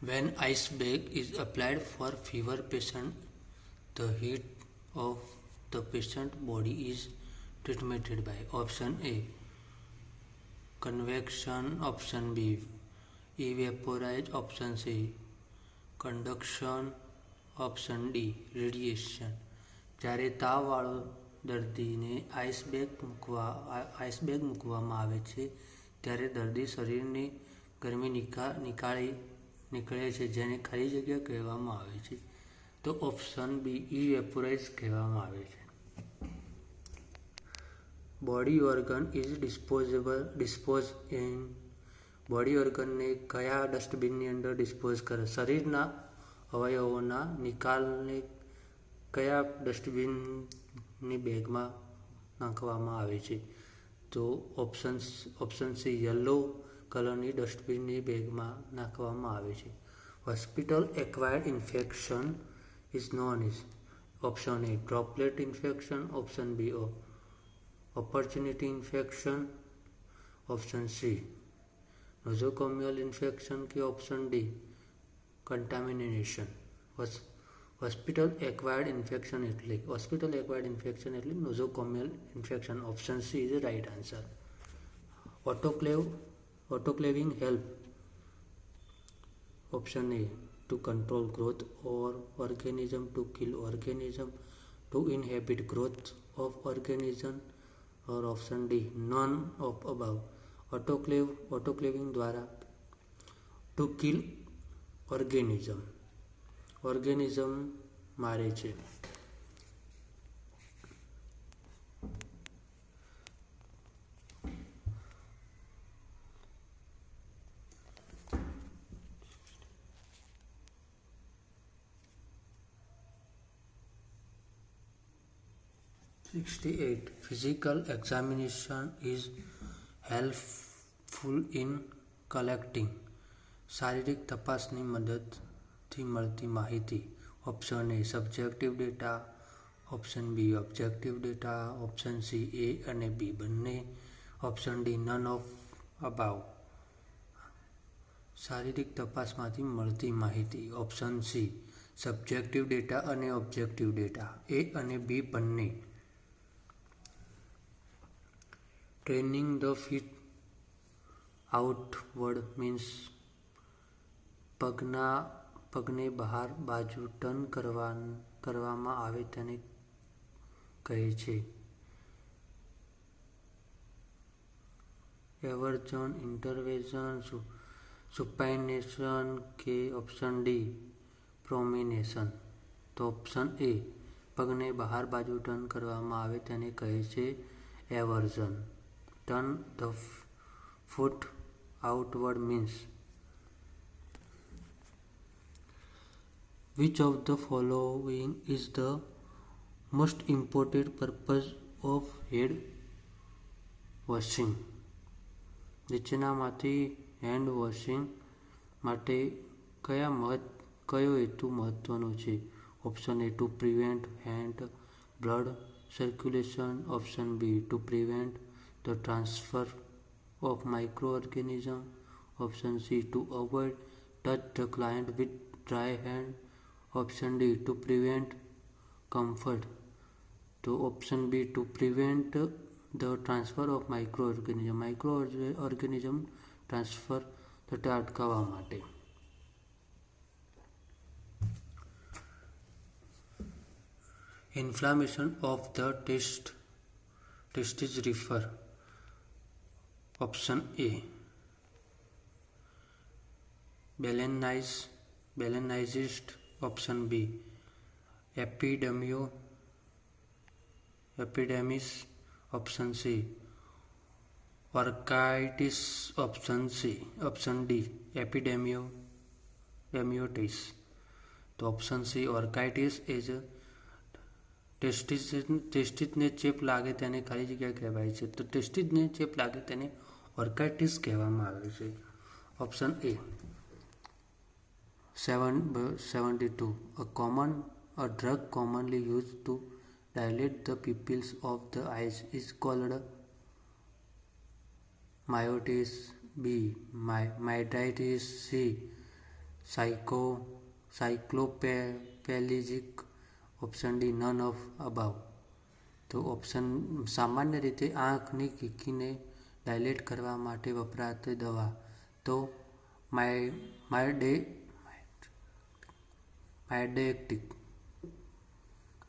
When ice bag is applied for fever patient, the heat of the patient body is treated by option A convection, option B evaporize, option C conduction, option D radiation. જ્યારે તાવવાળો દર્દીને ice bag મૂકવામાં આવે છે ત્યારે દર્દી શરીરની ગરમી નીકળે છે જેને ખાલી જગ્યા કહેવામાં આવે છે. તો ઓપ્શન બી ઇવેપોરાઇઝ કહેવામાં આવે છે. Body organ is dispose in body ઓર્ગનને કયા ડસ્ટબિનની અંદર ડિસ્પોઝ કરે? શરીરના અવયવોના નિકાલને કયા ડસ્ટબિનની બેગમાં નાખવામાં આવે છે? તો ઓપ્શન સી યલો કલરની ડસ્ટબિનની બેગમાં નાખવામાં આવે છે. Hospital acquired infection is known is option A droplet infection, option B opportunity infection, option C nosocomial infection કે option D contamination. Hospital acquired infection એટલે nosocomial infection. Option C is right answer. Autoclaving help option A to control growth or organism, to kill organism, to inhibit growth of organism, or option D none of above. Autoclaving દ્વારા to kill organism મારે છે. Physical examination is helpful in collecting. શારીરિક તપાસની મદદથી મળતી માહિતી. Option A subjective data, option B objective data, option C A અને B બંને, option D none of above. શારીરિક તપાસમાંથી મળતી માહિતી. ઓપ્શન સી સબ્જેક્ટિવ ડેટા અને ઓબ્જેક્ટિવ ડેટા, એ અને બી બંને. Training the feet outward means પગને બહાર બાજુ ટર્ન કરવામાં આવે તેને કહે છે. એવર્ઝન, ઇન્ટરવેન્શન, સુપાઇનેશન કે ઓપ્શન ડી પ્રોમિનેશન. તો ઓપ્શન એ પગને બહાર બાજુ ટર્ન કરવામાં આવે તેને કહે છે એવર્ઝન. Turn the foot outward means which of the following is the most important purpose of head washing? નીચેનામાંથી હેન્ડ વોશિંગ માટે કયો હેતુ મહત્વનો છે? Option A to prevent hand blood circulation, option B to prevent the transfer of micro organism, option C to avoid touch the client with dry hand, option D to prevent comfort. તો option B to prevent the transfer of micro organism transfer થતા અટકાવવા માટે. Inflammation of the testis refer. Option A balanitis, option B epididymis, option C ઓર્કાઇટિસ, option D epididymitis. તો option C ઓર્કાઇટિસ એ જ ટેસ્ટિસને ચેપ લાગે તેને ખાલી જગ્યા કહેવાય છે. તો ટેસ્ટિસને ચેપ લાગે તેને ઓર્કાઇટિસ કહેવામાં આવે છે. Option A 72 a drug commonly used to dilate the pupils of the eyes is called myotis, B mydritis, C cycloplegic, option D none of above. તો ઓપ્શન સામાન્ય રીતે આંખની કીકીને ડાયલેટ કરવા માટે વપરાતી દવા તો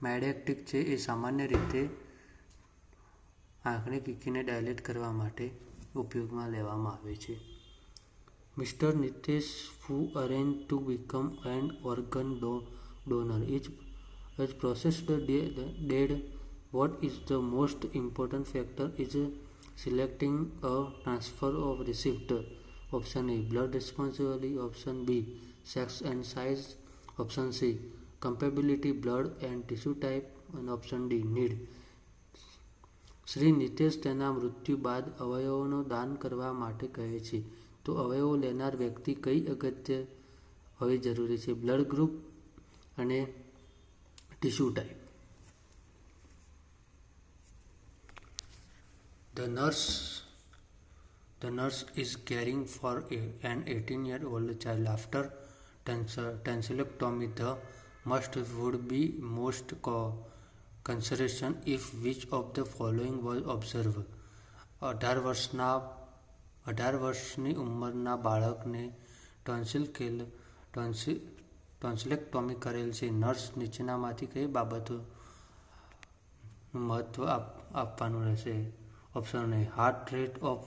માયડેક્ટિક છે એ સામાન્ય રીતે આંખની કીકીને ડાયલેટ કરવા માટે ઉપયોગમાં લેવામાં આવે છે. Mister Nitesh who arranged to become an organ donor is processed dead. What is the most important factor is selecting a transfer of receipt? Option A, blood responsibility. Option B, sex and size. Option C, compatibility, blood and tissue type. And option D, need. Shri Nitesh તેના મૃત્યુ બાદ અવયવોનું દાન કરવા માટે કહે છે. તો અવયવો લેનાર વ્યક્તિ કઈ અગત્ય હોવી જરૂરી છે? બ્લડ ગ્રુપ અને tissue type. The nurse is caring for an 18-year-old child after tonsillectomy. The must would be most consideration if which of the following was observed. 18 વર્ષની ઉંમરના બાળકને ટોન્સિલેક્ટોમી કરેલ છે. નર્સ નીચેનામાંથી કઈ બાબતોનું મહત્વ આપવાનું રહેશે? Option A, heart rate of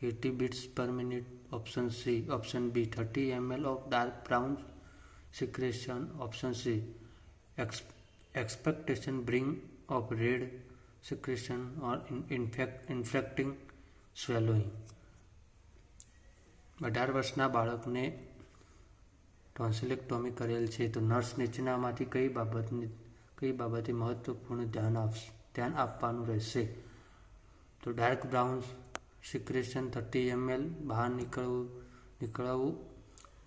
80 beats per minute. Option C. Option B, 30 ml of dark brown secretion. Option C, expectation bring of red secretion or infecting swallowing. 18 વર્ષના બાળકને ટોન્સિલેક્ટોમી કરેલ છે. તો નર્સ નીચેનામાંથી કઈ બાબતે મહત્વપૂર્ણ ધ્યાન આપવાનું રહેશે? તો ડાર્ક બ્રાઉન સિક્રેશન 30 ml બહાર નીકળવું,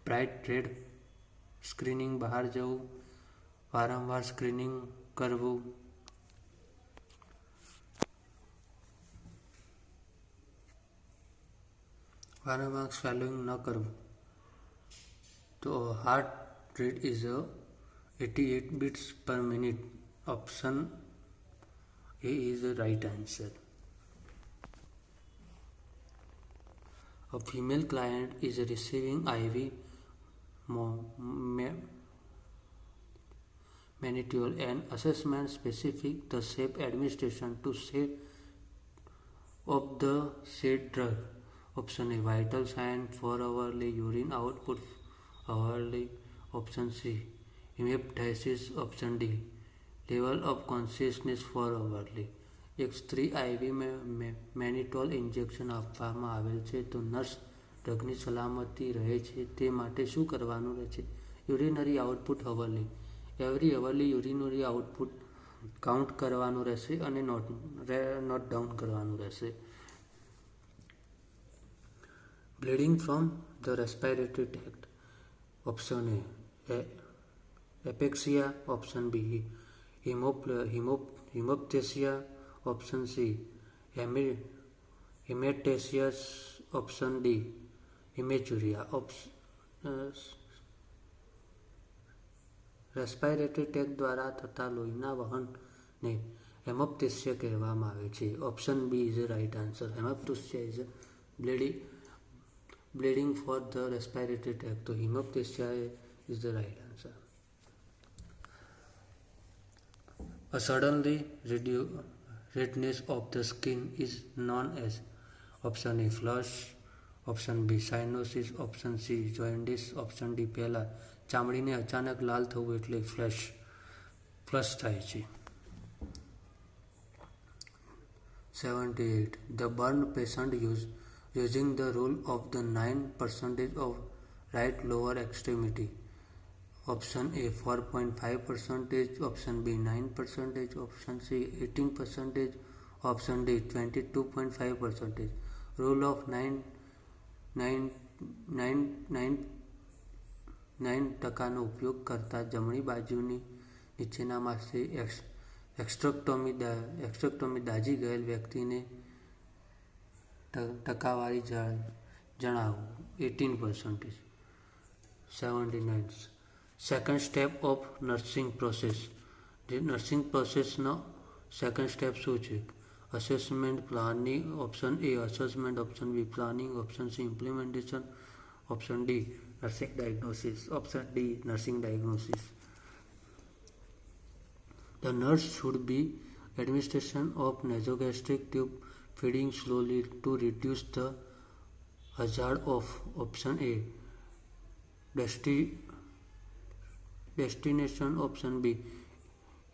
બ્રાઇટ રેડ સ્ક્રીનિંગ બહાર જવું, વારંવાર સ્ક્રીનિંગ કરવું, વારંવાર સ્વેલોઈંગ ન કરવું. તો heart rate is 88 beats per minute. Option A is the right answer. A female client is receiving IV mannitol and assessment specific the safe administration to set of the said drug. Option A, vital sign 4 hourly, urine output hourly. Option C, hemoptysis. Option D, level of consciousness 4 hourly. એક સ્ત્રી આઈવી મેનિટોલ injection આપવામાં આવેલ છે. તો nurse ડ્રગની સલામતી રહે છે તે માટે શું કરવાનું રહે છે? Urinary output hourly, every hourly urinary output count કરવાનું રહેશે અને નોટ ડાઉન કરવાનું રહેશે. Bleeding from the respiratory tract. Option A, એપેક્સિયા. Option B, haemoptysis. Option C, hematosis. Option D, hematuria. Respiratory tract દ્વારા થતા લોહીના વહનને હેમોપ્ટેસિયા કહેવામાં આવે છે. Option B is right answer. Haemoptysis is bleeding for the respiratory tract. તો haemoptysis is the right answer. A suddenly redness of the skin is known as. Option A, flush. Option B, cyanosis. Option C, jaundice. Option D, pallor. ચામડીને અચાનક લાલ થવું એટલે flush થાય છે. 78. The burned patient using the rule of the 9% of right lower extremity. Option A, 4.5%. Option B, 9%. Option C, 18%. Option D, 22.5%. Rule of 9% ઉપયોગ કરતા જમણી બાજુની નીચેનામાંથી એક્સ્ટ્રેક્ટોમી દાઝી ગયેલ વ્યક્તિને ટકાવારી જણાવો. 18%. 79. Second step of nursing process. The nursing processનો સેકન્ડ સ્ટેપ શું છે? Assessment, planning, option A assessment, option B planning, option C implementation, option D nursing diagnosis, option D nursing diagnosis. The nurse should be administration of nasogastric tube feeding slowly to reduce the hazard of option A destination, option B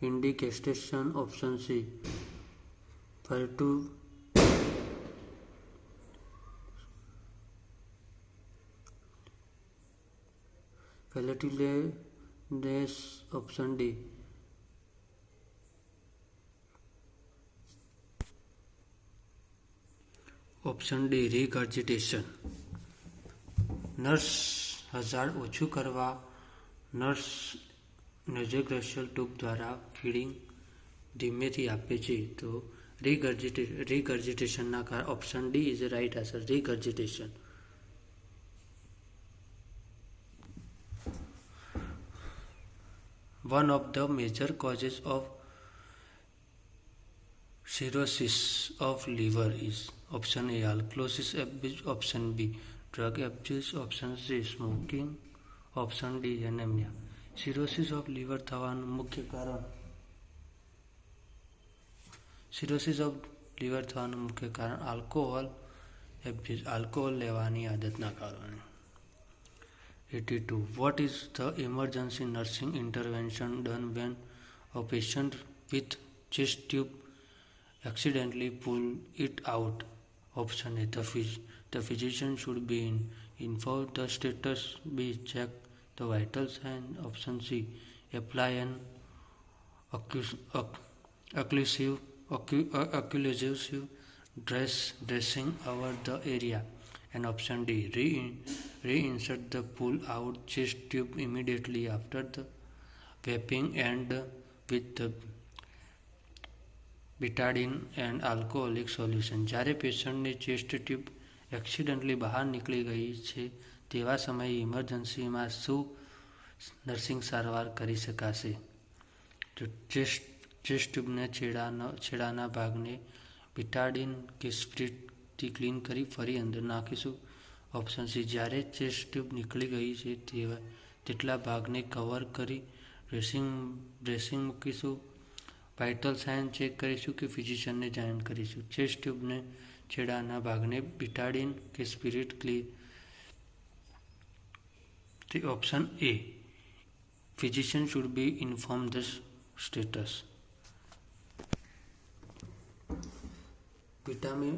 indication, option C Fatality, option D. Option D regurgitation. Nurse hazard ઓછું કરવા nurse nasogastric tube દ્વારા feeding ધીમેથી આપે છે. તો રીગર્જિટેશનના કારણે option D is right answer. Regurgitation. One of the major causes of cirrhosis of liver is option A alkalosis abuse, option B drug abuse, option C smoking, option D anemia. cirrhosis of liver થવાનું મુખ્ય કારણ alcohol abuse, alcohol લેવાની આદતના કારણે. 82. What is the emergency nursing intervention done when a patient with chest tube accidentally pull it out? Option A. The physician should be informed the status, B. Check the vital sign, option C. Apply an occlusive dressing over the area, and option D. Reinsert the pull-out chest tube immediately after the wrapping and with the betadine and alcoholic solution. જ્યારે પેશન્ટની chest tube accidentally બહાર નીકળી ગઈ છે તેવા સમયે ઇમરજન્સીમાં શું nursing સારવાર કરી શકાશે? તો ચેસ્ટ ટ્યુબને છેડાના ભાગને betadine કે સ્પિરિટથી ક્લીન કરી ફરી અંદર નાખીશું. ઓપ્શન સી જ્યારે ચેસ્ટ ટ્યુબ નીકળી ગઈ છે તેટલા ભાગને કવર કરી ડ્રેસિંગ મૂકીશું. વાઇટલ સાઇન ચેક કરીશું કે ફિઝિશિયનને જાણ કરીશું. ચેસ્ટ ટ્યુબને છેડાના ભાગને betadine કે spirit clean. The option A. Physician should be informed the status. Vitamin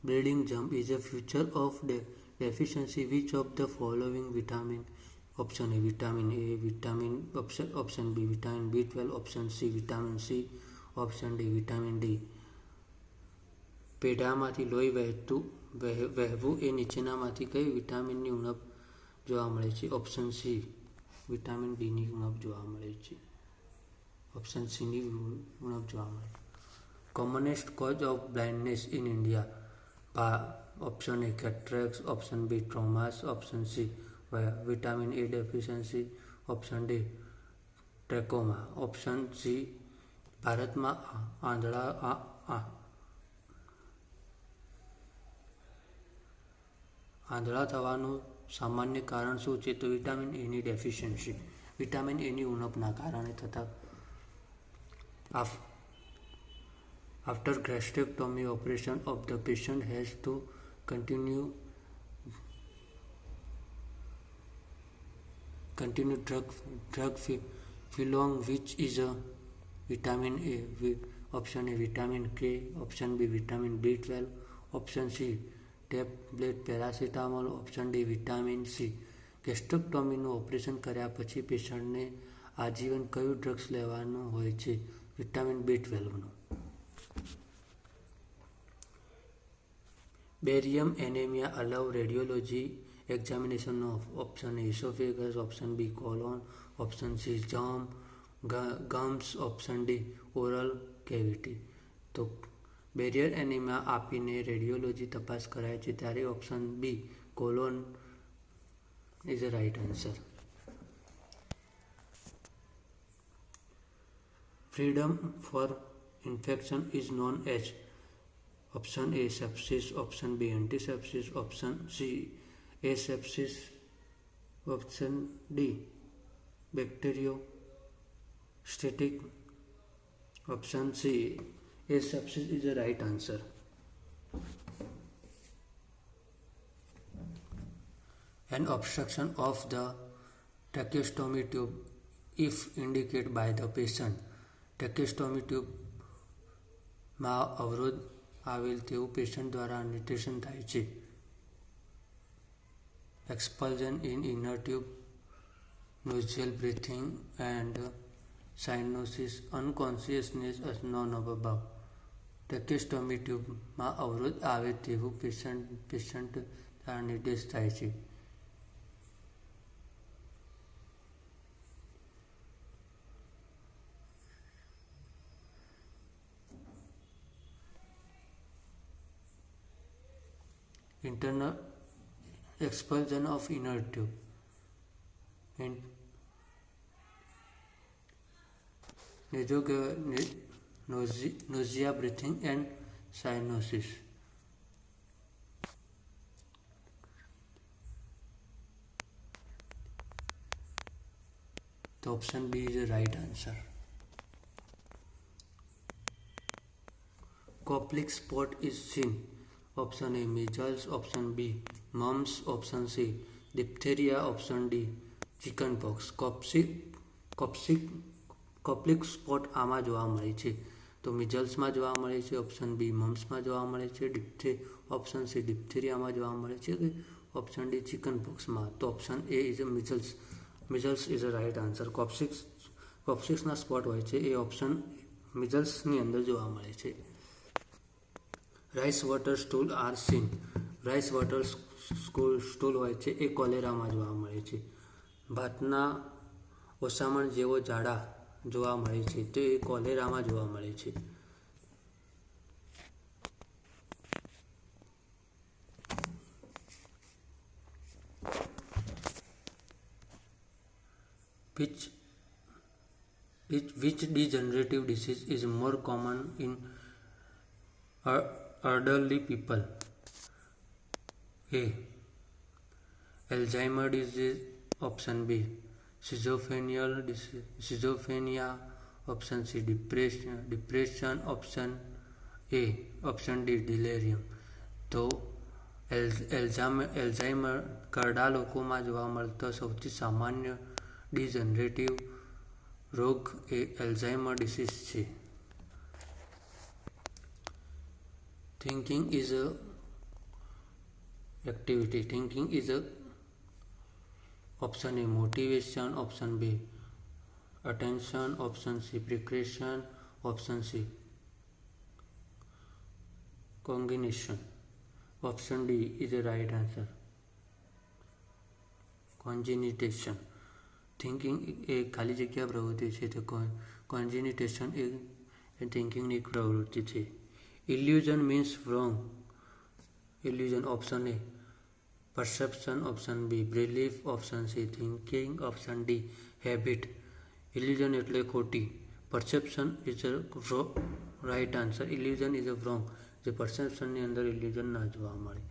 bleeding jump is a feature of deficiency. Which of the following vitamin? Option A vitamin A, option B vitamin B12, option C vitamin C, option D vitamin D. પેઢામાંથી લોહી વહેવું એ નીચેનામાંથી કઈ વિટામિનની ઉણપ જોવા મળે છે? Option C vitamin ડીની ઉણપ જોવા મળે છે. ઓપ્શન સીની ઉણપ જોવા મળે છે. Commonest cause of blindness in India. Option A cataracts, option B traumas, option C vitamin A deficiency, option D trachoma. Option C ભારતમાં આંધળા થવાનું સામાન્ય કારણ શું છે? તો વિટામિન એની ડેફિશિયન્સી, વિટામિન એની ઉણપના કારણે થતા. After gastrectomy operation of the patient has to continue drug filong, which is a vitamin A. Option A vitamin K, option B vitamin B12, option C tablet paracetamol, option D vitamin C. ગેસ્ટ્રેક્ટોમીનું operation કર્યા પછી પેશન્ટને આજીવન કયું drugs લેવાનું હોય છે? Vitamin B12નું. Barium enema allow radiology examination of. Option A oesophagus, option B colon, option C gums, option D oral cavity. તો બેરિયર એનેમિયા આપીને રેડિયોલોજી તપાસ કરાય છે ત્યારે option B colon is the right answer. Freedom for infection is known as option A sepsis, option B antisepsis, option C asepsis, option D bacteriostatic, option C asepsis is the right answer. An obstruction of the tracheostomy tube, if indicated by the patient, tracheostomy ટ્યુબમાં અવરોધ આવેલ તેવું patient દ્વારા નિર્દેશન થાય છે. Expulsion in inner tube, noisier breathing and cyanosis, unconsciousness as none of above. tracheostomy ટ્યુબમાં અવરોધ આવે તેવું પેશન્ટ દ્વારા નિર્દેશ થાય છે. Internal expulsion of inner tube and nausea, breathing and cyanosis. The option B is the right answer. Koplik spot is seen. Option A measles, option B mumps, option C diphtheria, option D chickenpox. Koplik spot આમાં જોવા મળે છે તો મિઝલ્સમાં જોવા મળે છે, option બી મમ્સમાં જોવા મળે છે, ઓપ્શન સી ડિપ્થેરિયામાં જોવા મળે છે, ઓપ્શન ડી ચિકનપોક્સમાં. તો option A is a measles is a right answer. કોપ્સિક્સના સ્પોટ હોય છે એ ઓપ્શન મિઝલ્સની અંદર જોવા મળે છે. Rice water stool are seen. Rice water stool હોય છે એ કોલેરામાં જોવા મળે છે. ભાતના ઓસામણ જેવો ઝાડા જોવા મળે છે તો એ કોલેરામાં જોવા મળે છે. Which degenerative disease is more common in elderly people? A. Alzheimer's disease, option B. Schizophrenia, option C. Depression, option A. Option D. Delirium. તો એલ્ઝાઇમર કરડા લોકોમાં જોવા મળતો સૌથી સામાન્ય ડિજનરેટિવ રોગ એ એલ્ઝાઇમર ડિસીઝ છે. Thinking is a activity. Thinking is a option A motivation, option B attention, option C precaution, option C cognition. Option D is the right answer. Congenitation. Thinking એ ખાલી જગ્યા પ્રવૃત્તિ છે તો કોન્જિનિટેશન એ થિંકિંગની એક પ્રવૃત્તિ છે. Illusion means wrong. Illusion, option A perception, option B belief, option C thinking, option D habit. Illusion એટલે ખોટી. Perception is a right answer. Illusion is a wrong. જે perceptionની અંદર illusion ના જોવા મળે.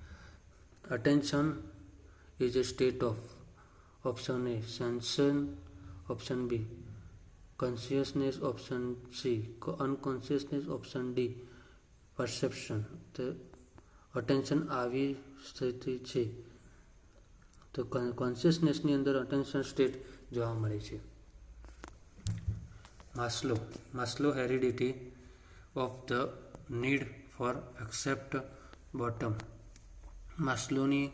Attention is a state of, option A sensation, option B consciousness, option C unconsciousness, option D perception. તો attention આવી સ્થિતિ છે તો કોન્શિયસનેસની અંદર અટેન્શન સ્ટેટ જોવા મળે છે. Maslow heredity of the need for accept bottom. માસ્લોની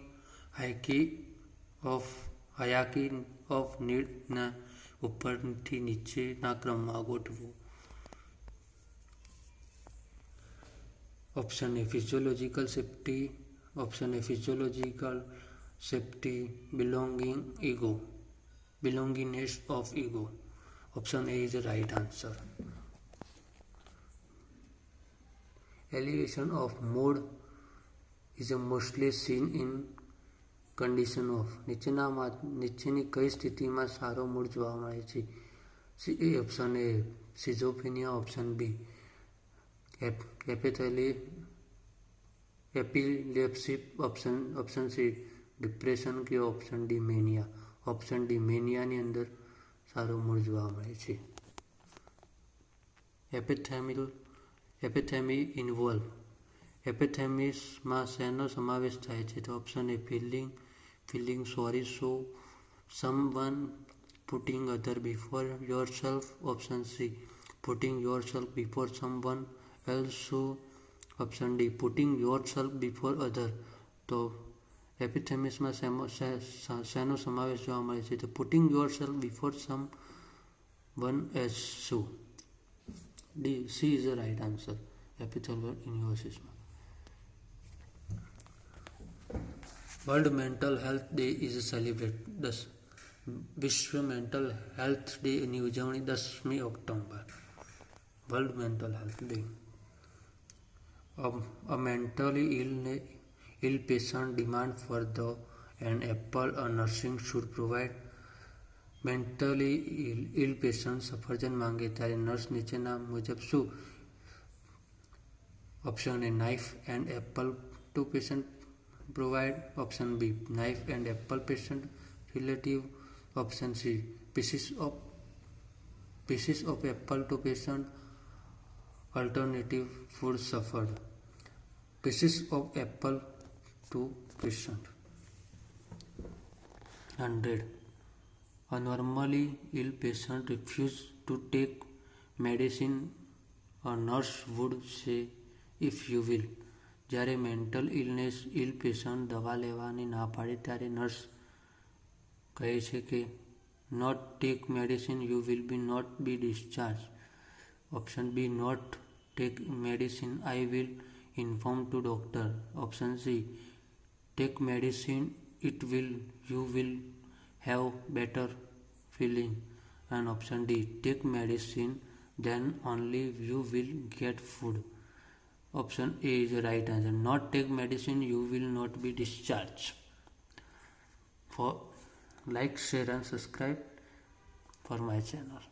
હાયરાર્કી ઓફ નીડના ઉપરથી નીચેના ક્રમમાં ગોઠવવું. Option A physiological safety, option A physiological safety, belongingness of ego. Option A is the right answer. Elevation of mood is mostly seen in condition of નીચેની કઈ સ્થિતિમાં સારો મૂડ જોવા મળે છે? Option A schizophrenia, option B epilepsy, option C depression કે option D mania. Option D મેનિયાની અંદર સારો મૂડ જોવા મળે છે. એપિથેમી ઇન્વોલ્વ. એપિથેમિસમાં શેનો સમાવેશ થાય છે? તો option A feeling sorry so someone, putting other before yourself, option C putting yourself before someone else, option D putting yourself before other. તો એપિથેમિસમાં શેનો સમાવેશ જોવા મળે છે? તો putting yourself before someone else. D C is the right answer એપિથેલિયલ ઇન્વર્સિસમાં. World Mental Health Day is celebrate. વિશ્વ મેન્ટલ હેલ્થ ડેની ઉજવણી 10મી October. World Mental Health Day. A mentally ill patient demand for an apple. A nursing should provide. Mentally ill patient સફરજન માંગે ત્યારે નર્સ નીચેના મુજબ શું? Option A knife and apple to patient provide, option B knife and apple patient relative, option C pieces of apple to patient alternative food suffered. Pieces of apple to patient. 100. A normally ill patient refuses to take medicine. A nurse would say, if you will. જ્યારે mental ill patient દવા લેવાની ના પાડે ત્યારે નર્સ કહે છે કે not take medicine, you will be not be discharge. Option B not take medicine, I will inform to doctor. Option C take medicine, you will have better feeling, and option D take medicine, then only you will get food. Option A is the right answer. Not take medicine, you will not be discharged. For like, share and subscribe for my channel.